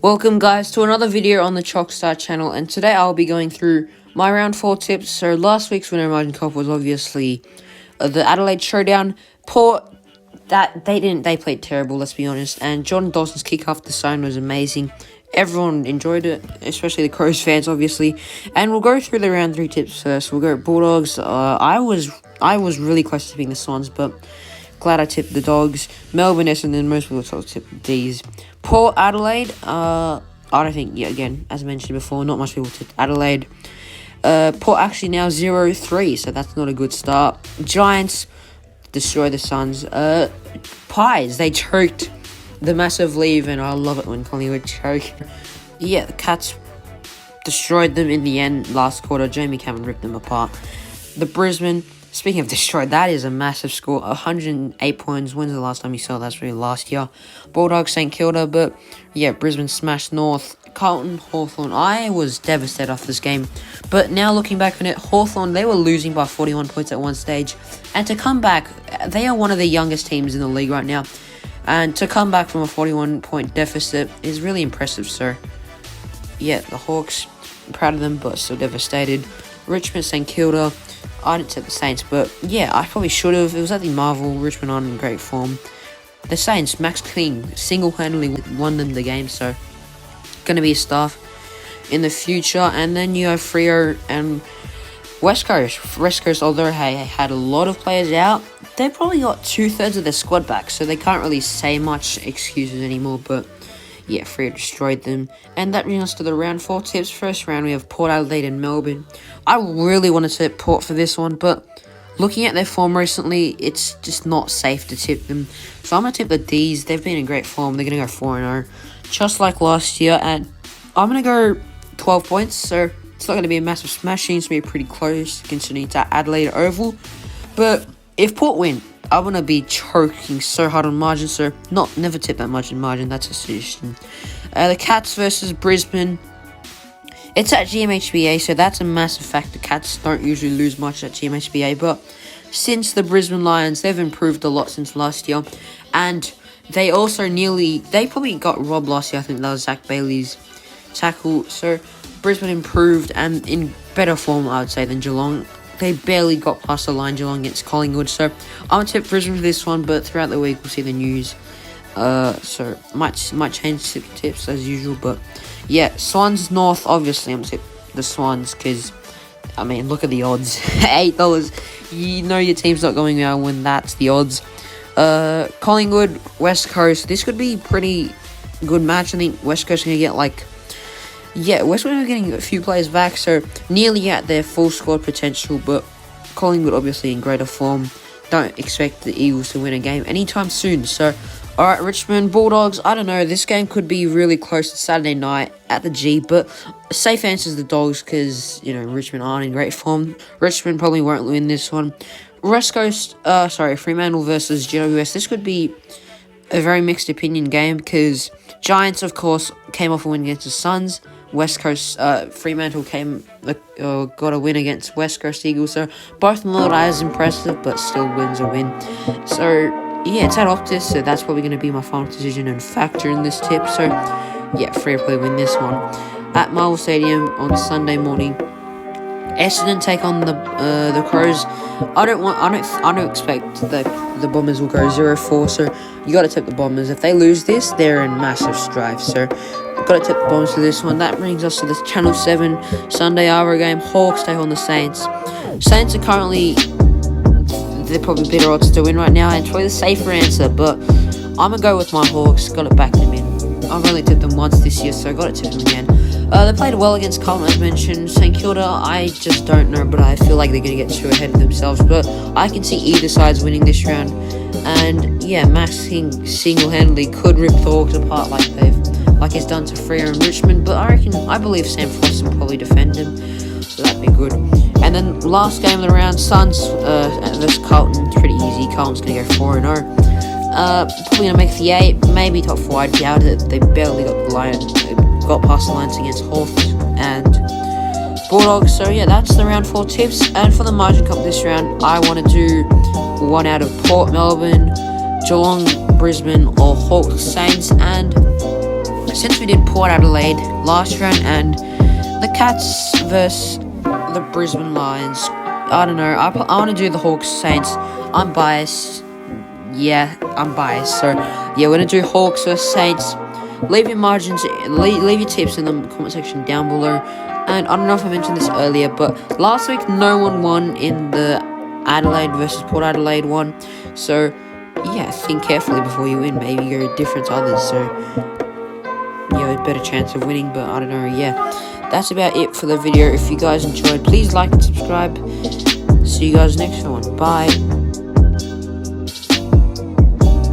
Welcome guys to another video on the Chalkstar channel, and today I'll be going through my round 4 tips. So last week's winner margin cup was obviously the Adelaide Showdown. They played terrible, let's be honest, and Jordan Dawson's kick off the sign was amazing. Everyone enjoyed it, especially the Crows fans obviously. And we'll go through the round 3 tips first. We'll go Bulldogs. I was really close to tipping the Swans, but glad I tipped the Dogs. Melbourne, Essendon, most people tipped the D's. Port Adelaide, I don't think, again, as mentioned before, not much people tipped Adelaide. Port actually now 0-3, so that's not a good start. Giants destroy the Suns. Pies, they choked the massive leave, and I love it when Collingwood choke. Yeah, the Cats destroyed them in the end last quarter. Jamie Cameron ripped them apart. The Brisbane, speaking of destroyed, that is a massive score. 108 points. When's the last time you saw that? That's really last year. Bulldogs, St Kilda, but yeah, Brisbane smashed North. Carlton, Hawthorn. I was devastated after this game, but now looking back on it, Hawthorn, they were losing by 41 points at one stage, and to come back, they are one of the youngest teams in the league right now, and to come back from a 41-point deficit is really impressive, sir. Yeah, the Hawks, I'm proud of them, but still devastated. Richmond, St Kilda, I didn't tip the Saints, but yeah, I probably should have. It was at the Marvel. Richmond aren't in great form. The Saints, Max King single-handedly won them the game, so going to be a staff in the future. And then you have Freo and West Coast. West Coast, although they had a lot of players out, they probably got 2/3 of their squad back, so they can't really say much excuses anymore, but yeah, Freo destroyed them. And that brings us to the round 4 tips. First round, we have Port Adelaide and Melbourne. I really wanted to tip Port for this one, but looking at their form recently, it's just not safe to tip them. So I'm going to tip the D's. They've been in great form. They're going to go 4-0, just like last year. And I'm going to go 12 points, so it's not going to be a massive smashing. It's going to be pretty close, considering it's at Adelaide Oval. But if Port win, I'm going to be choking so hard on margin, so never tip that much in margin. That's a suggestion. The Cats versus Brisbane. It's at GMHBA, so that's a massive factor. Cats don't usually lose much at GMHBA, but since the Brisbane Lions, they've improved a lot since last year, and they probably got robbed last year. I think that was Zach Bailey's tackle, so Brisbane improved and in better form, I would say, than Geelong. They barely got past the line, Geelong against Collingwood, so I'm going to tip Brisbane for this one, but throughout the week we'll see the news. So might change tips as usual, but yeah, Swans North, obviously I'm going to tip the Swans, because, I mean, look at the odds. $8, you know your team's not going out when that's the odds. Collingwood, West Coast, this could be pretty good match. I think West Coast are going to get West Coast are getting a few players back, so nearly at their full squad potential, but Collingwood obviously in greater form. Don't expect the Eagles to win a game anytime soon, so alright, Richmond, Bulldogs, I don't know, this game could be really close to Saturday night at the G, but safe answer is the Dogs, because, you know, Richmond aren't in great form. Richmond probably won't win this one. West Coast, Fremantle versus GWS, this could be a very mixed opinion game, because Giants, of course, came off a win against the Suns. West Coast, Fremantle got a win against West Coast Eagles, so both not as impressive, but still wins a win. So yeah, it's at Optus, so that's probably going to be my final decision and factor in this tip. So yeah, Freo play win this one at Marvel Stadium on Sunday morning. Essendon take on the Crows. I don't expect the Bombers will go 0-4, so you got to tip the Bombers. If they lose this, they're in massive strife, so got to tip the Bombers for this one. That brings us to the Channel 7 Sunday hour game. Hawks take on the Saints. Saints are currently, they're probably better odds to win right now, and it's probably the safer answer, but I'm going to go with my Hawks. Got to back them in. I've only tipped them once this year, so got to tip them again. They played well against Carlton, as mentioned. St Kilda, I just don't know, but I feel like they're going to get too ahead of themselves. But I can see either side's winning this round. And yeah, Max King single-handedly could rip the Hawks apart like he's done to Freo and Richmond. But I believe Sam Frost will probably defend him, so that'd be good. And then last game of the round, Suns versus Carlton. It's pretty easy. Carlton's going to go 4-0. Probably going to make the 8, maybe top 4. I doubt it. They barely got the Lions. Got past the Lions against Hawks and Bulldogs. So yeah, that's the round 4 tips. And for the margin cup this round, I want to do one out of Port, Melbourne, Geelong, Brisbane, or Hawks, Saints, and since we did Port Adelaide last round and the Cats versus the Brisbane Lions, I don't know. I want to do the Hawks Saints. I'm biased. Yeah, I'm biased. So yeah, we're gonna do Hawks versus Saints. Leave your margins, leave your tips in the comment section down below. And I don't know if I mentioned this earlier, but last week no one won in the Adelaide versus Port Adelaide one. So yeah, think carefully before you win. Maybe you're different to others, so you have a better chance of winning. But I don't know. Yeah, that's about it for the video. If you guys enjoyed, please like and subscribe. See you guys next one. Bye.